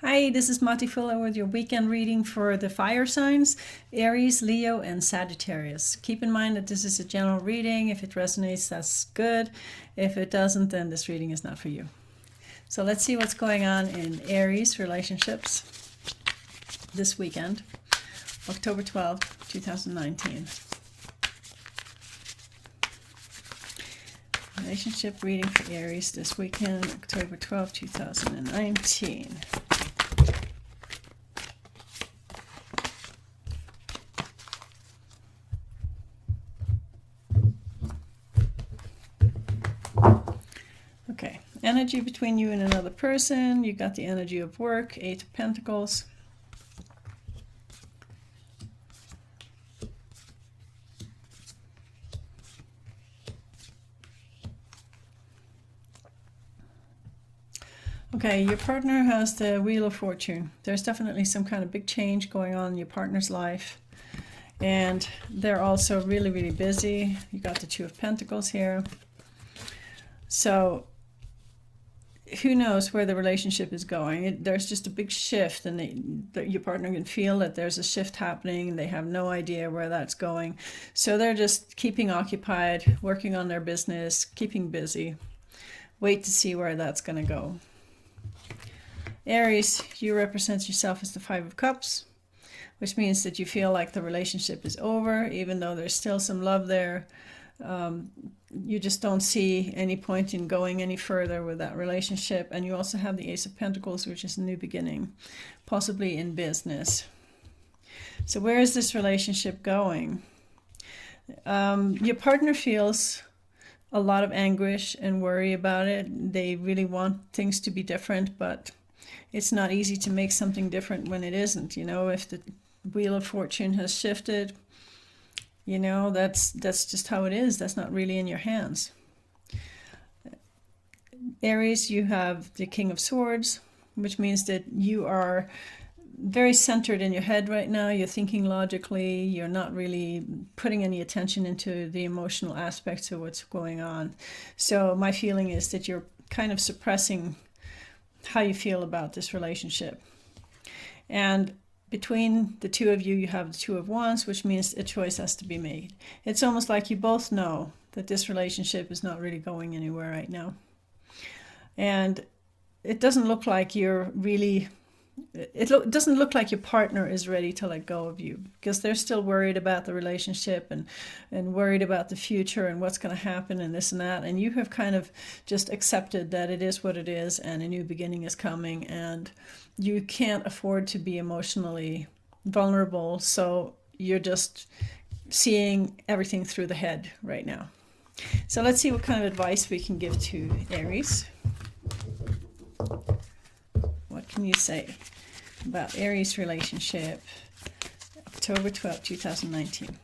Hi, this is Mati Fuller with your weekend reading for the fire signs, Aries, Leo, and Sagittarius. Keep in mind that this is a general reading. If it resonates, that's good. If it doesn't, then this reading is not for you. So let's see what's going on in Aries relationships this weekend, October 12th, 2019. Relationship reading for Aries this weekend, October 12th, 2019. Okay, energy between you and another person. You got the energy of work, Eight of Pentacles. Okay, your partner has the Wheel of Fortune. There's definitely some kind of big change going on in your partner's life. And they're also really, really busy. You got the Two of Pentacles here. So who knows where the relationship is going. There's just a big shift, and your partner can feel that there's a shift happening. They have no idea where that's going. So they're just keeping occupied, working on their business, keeping busy. Wait to see where that's going to go. Aries, you represent yourself as the Five of Cups, which means that you feel like the relationship is over, even though there's still some love there. You just don't see any point in going any further with that relationship. And you also have the Ace of Pentacles, which is a new beginning, possibly in business. So where is this relationship going? Your partner feels a lot of anguish and worry about it. They really want things to be different, but it's not easy to make something different when it isn't. You know, if the Wheel of Fortune has shifted, you know, that's just how it is. That's not really in your hands. Aries, you have the King of Swords, which means that you are very centered in your head right now. You're thinking logically. You're not really putting any attention into the emotional aspects of what's going on. So my feeling is that you're kind of suppressing how you feel about this relationship. And between the two of you, you have the Two of Wands, which means a choice has to be made. It's almost like you both know that this relationship is not really going anywhere right now. And it doesn't look like you're really, it doesn't look like your partner is ready to let go of you, because they're still worried about the relationship and worried about the future and what's going to happen and this and that. And you have kind of just accepted that it is what it is and a new beginning is coming, and you can't afford to be emotionally vulnerable. So you're just seeing everything through the head right now. So let's see what kind of advice we can give to Aries. What can you say about Aries relationship, October 12, 2019?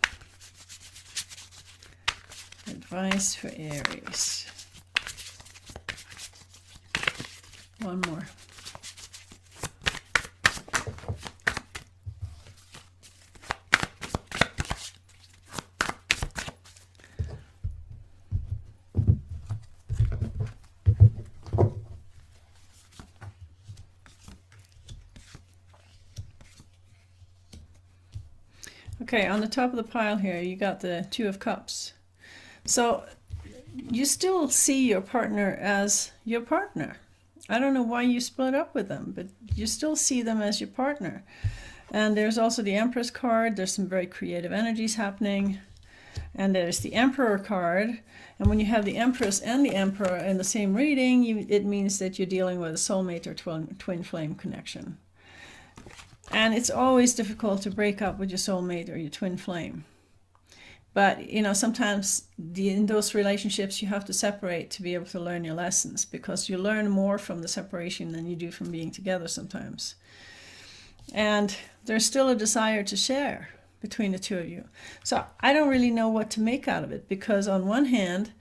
Advice for Aries. One more. Okay, on the top of the pile here, you got the Two of Cups. So you still see your partner as your partner. I don't know why you split up with them, but you still see them as your partner. And there's also the Empress card. There's some very creative energies happening. And there's the Emperor card. And when you have the Empress and the Emperor in the same reading, it means that you're dealing with a soulmate or twin flame connection. And it's always difficult to break up with your soulmate or your twin flame. But, you know, sometimes in those relationships you have to separate to be able to learn your lessons, because you learn more from the separation than you do from being together sometimes. And there's still a desire to share between the two of you. So I don't really know what to make out of it, because on one hand,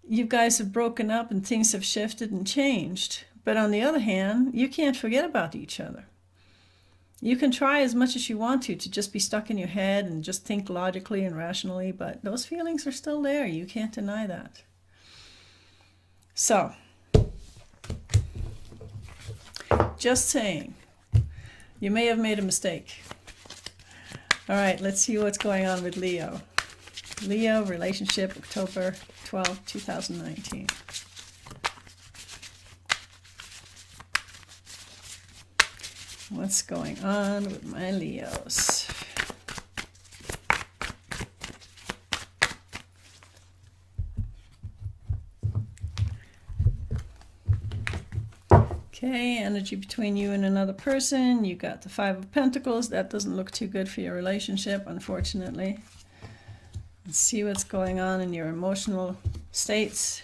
you guys have broken up and things have shifted and changed. But on the other hand, you can't forget about each other. You can try as much as you want to just be stuck in your head and just think logically and rationally, but those feelings are still there. You can't deny that. So, just saying, You may have made a mistake. All right, let's see what's going on with Leo. Leo, relationship, October 12, 2019. What's going on with my Leos? Okay, energy between you and another person. You got the Five of Pentacles. That doesn't look too good for your relationship, unfortunately. Let's see what's going on in your emotional states.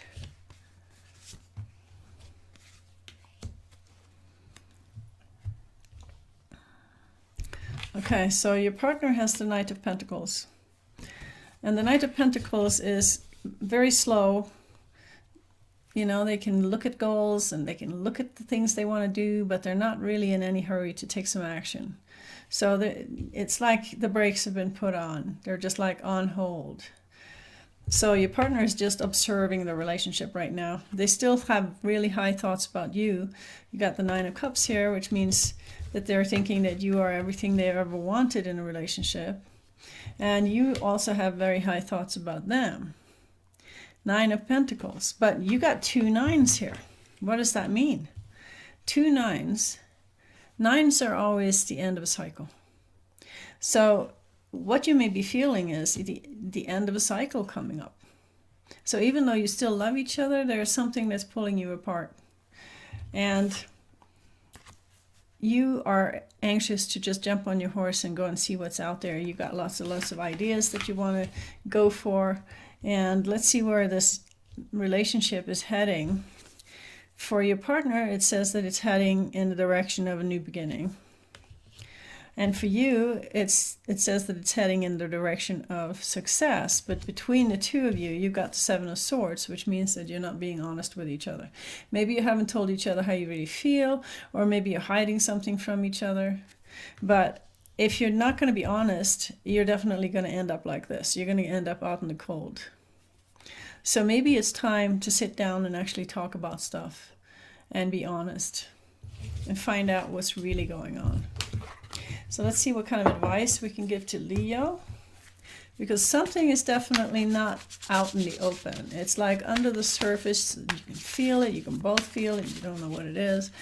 Okay, so your partner has the Knight of Pentacles. And the Knight of Pentacles is very slow. You know, they can look at goals and they can look at the things they want to do, but they're not really in any hurry to take some action. So it's like the brakes have been put on. They're just like on hold. So your partner is just observing the relationship right now. They still have really high thoughts about you. You got the Nine of Cups here, which means that they're thinking that you are everything they've ever wanted in a relationship. And you also have very high thoughts about them. Nine of Pentacles. But you got two nines here. What does that mean? Two nines. Nines are always the end of a cycle. So what you may be feeling is the end of a cycle coming up. So even though you still love each other, there's something that's pulling you apart. And you are anxious to just jump on your horse and go and see what's out there. You got lots of ideas that you want to go for. And let's see where this relationship is heading. For your partner, it says that it's heading in the direction of a new beginning. And for you, it says that it's heading in the direction of success. But between the two of you, you've got the Seven of Swords, which means that you're not being honest with each other. Maybe you haven't told each other how you really feel, or maybe you're hiding something from each other. But if you're not going to be honest, you're definitely going to end up like this. You're going to end up out in the cold. So maybe it's time to sit down and actually talk about stuff and be honest and find out what's really going on. So let's see what kind of advice we can give to Leo, because something is definitely not out in the open. It's like under the surface. You can feel it. You can both feel it. You don't know what it is.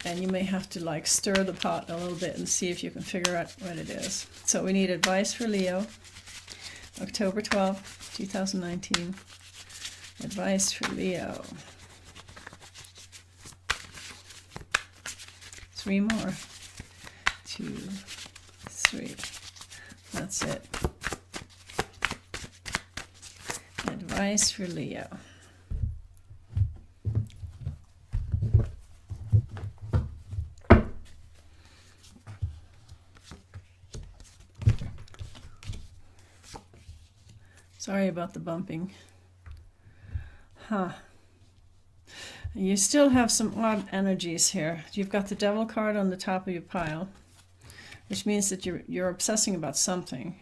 And you may have to like stir the pot a little bit and see if you can figure out what it is. So we need advice for Leo, October 12, 2019. Advice for Leo. 3 more. 2, 3. That's it. Advice for Leo. Sorry about the bumping. You still have some odd energies here. You've got the Devil card on the top of your pile, which means that you're obsessing about something.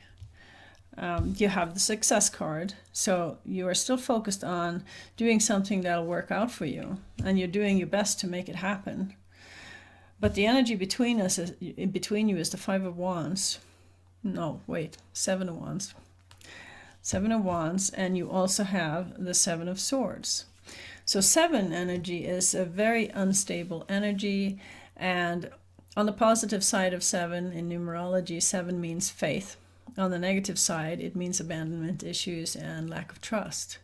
You have the Success card, so you are still focused on doing something that'll work out for you, and you're doing your best to make it happen. But the energy between you is the Five of Wands. No, wait, Seven of Wands. Seven of Wands, and you also have the Seven of Swords. So 7 energy is a very unstable energy, and on the positive side of 7 in numerology, 7 means faith. On the negative side, it means abandonment issues and lack of trust.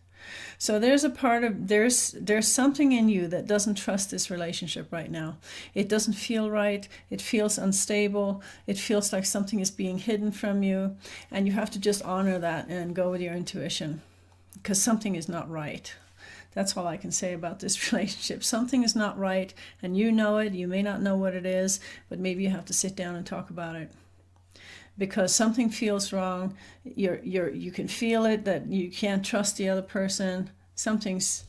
So there's a part of, there's something in you that doesn't trust this relationship right now. It doesn't feel right. It feels unstable. It feels like something is being hidden from you. And you have to just honor that and go with your intuition, because something is not right. That's all I can say about this relationship. Something is not right, and you know it. You may not know what it is, but maybe you have to sit down and talk about it. Because something feels wrong. You can feel it, that you can't trust the other person. Something's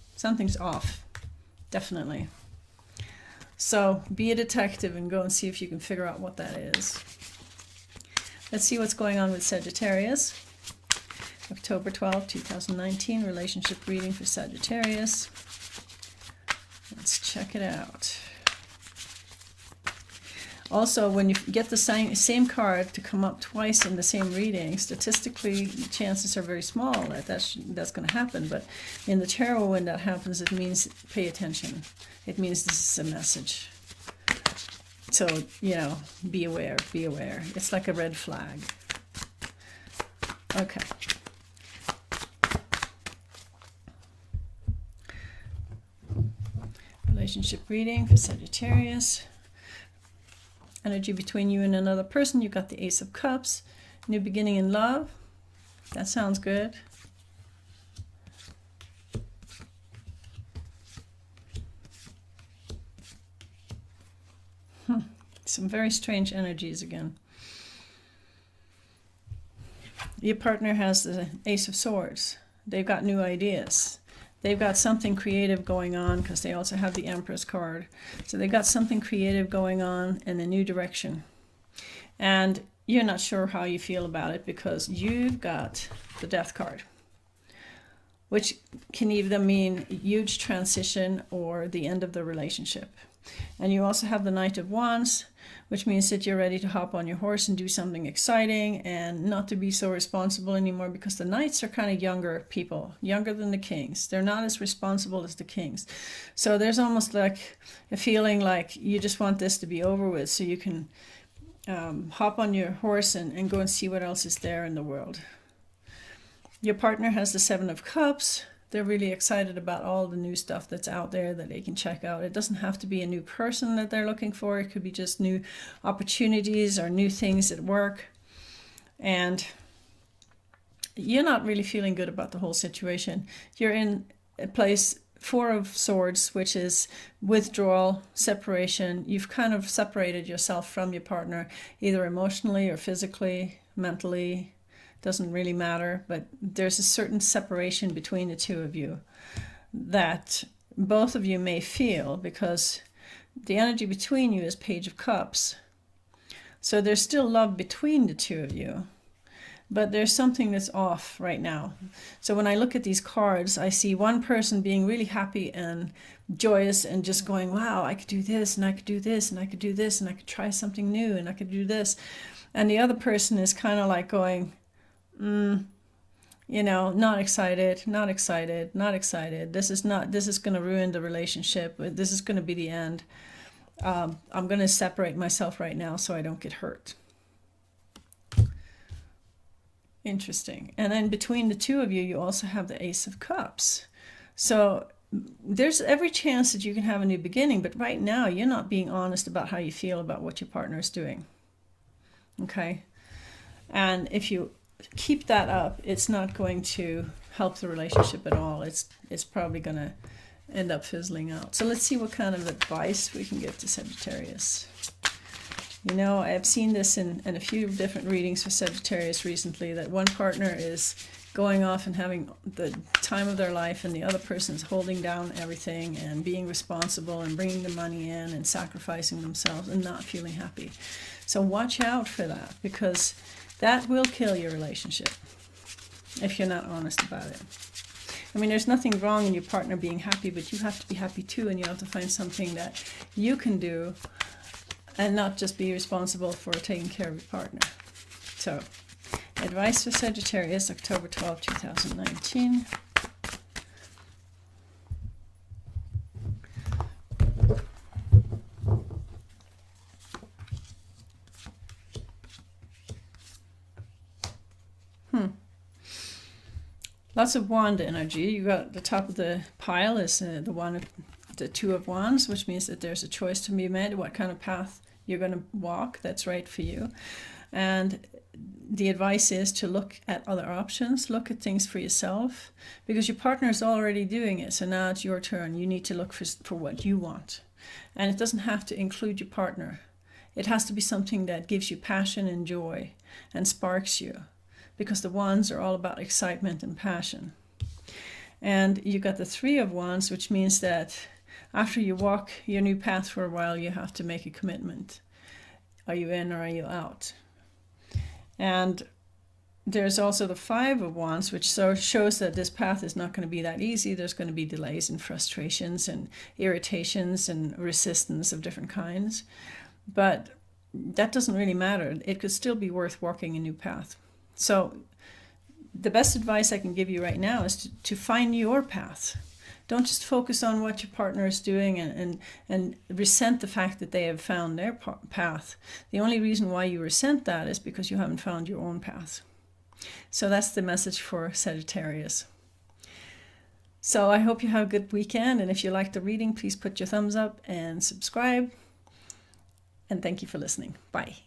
off, definitely. So be a detective and go and see if you can figure out what that is. Let's see what's going on with Sagittarius. October 12, 2019, relationship reading for Sagittarius. Let's check it out. Also, when you get the same card to come up twice in the same reading, statistically, chances are very small that that's going to happen. But in the tarot, when that happens, it means pay attention. It means this is a message. So, you know, be aware, be aware. It's like a red flag. Okay. Relationship reading for Sagittarius. Energy between you and another person. You got the Ace of Cups. New beginning in love. That sounds good. Some very strange energies again. Your partner has the Ace of Swords. They've got new ideas. They've got something creative going on because they also have the Empress card. So they've got something creative going on in a new direction. And you're not sure how you feel about it because you've got the Death card, which can either mean huge transition or the end of the relationship. And you also have the Knight of Wands, which means that you're ready to hop on your horse and do something exciting and not to be so responsible anymore, because the Knights are kind of younger people, younger than the Kings. They're not as responsible as the Kings. So there's almost like a feeling like you just want this to be over with so you can hop on your horse and go and see what else is there in the world. Your partner has the Seven of Cups. They're really excited about all the new stuff that's out there that they can check out. It doesn't have to be a new person that they're looking for. It could be just new opportunities or new things at work. And you're not really feeling good about the whole situation. You're in a place, Four of Swords, which is withdrawal, separation. You've kind of separated yourself from your partner, either emotionally or physically, mentally. Doesn't really matter, but there's a certain separation between the two of you that both of you may feel, because the energy between you is Page of Cups. So there's still love between the two of you, but there's something that's off right now. So when I look at these cards, I see one person being really happy and joyous and just going, wow, I could do this and I could do this and I could do this and I could try something new and I could do this. And the other person is kind of like going, you know, not excited, not excited, not excited. This is going to ruin the relationship. This is going to be the end. I'm going to separate myself right now so I don't get hurt. Interesting. And then between the two of you, you also have the Ace of Cups. So there's every chance that you can have a new beginning, but right now you're not being honest about how you feel about what your partner is doing. Okay? And if you keep that up, it's not going to help the relationship at all. It's probably going to end up fizzling out. So let's see what kind of advice we can give to Sagittarius. You know, I've seen this in a few different readings for Sagittarius recently, that one partner is going off and having the time of their life and the other person is holding down everything and being responsible and bringing the money in and sacrificing themselves and not feeling happy. So watch out for that, because that will kill your relationship if you're not honest about it. I mean, there's nothing wrong in your partner being happy, but you have to be happy too, and you have to find something that you can do and not just be responsible for taking care of your partner. So, advice for Sagittarius, October 12, 2019. Lots of wand energy. You got the top of the pile is the Two of Wands, which means that there's a choice to be made, what kind of path you're going to walk that's right for you. And the advice is to look at other options, look at things for yourself, because your partner is already doing it. So now it's your turn. You need to look for what you want. And it doesn't have to include your partner. It has to be something that gives you passion and joy and sparks you, because the wands are all about excitement and passion. And you got the Three of Wands, which means that after you walk your new path for a while, you have to make a commitment. Are you in or are you out? And there's also the Five of Wands, which shows that this path is not going to be that easy. There's going to be delays and frustrations and irritations and resistance of different kinds. But that doesn't really matter. It could still be worth walking a new path. So the best advice I can give you right now is to find your path. Don't just focus on what your partner is doing and resent the fact that they have found their path. The only reason why you resent that is because you haven't found your own path. So that's the message for Sagittarius. So I hope you have a good weekend, and if you like the reading, please put your thumbs up and subscribe. And thank you for listening. Bye.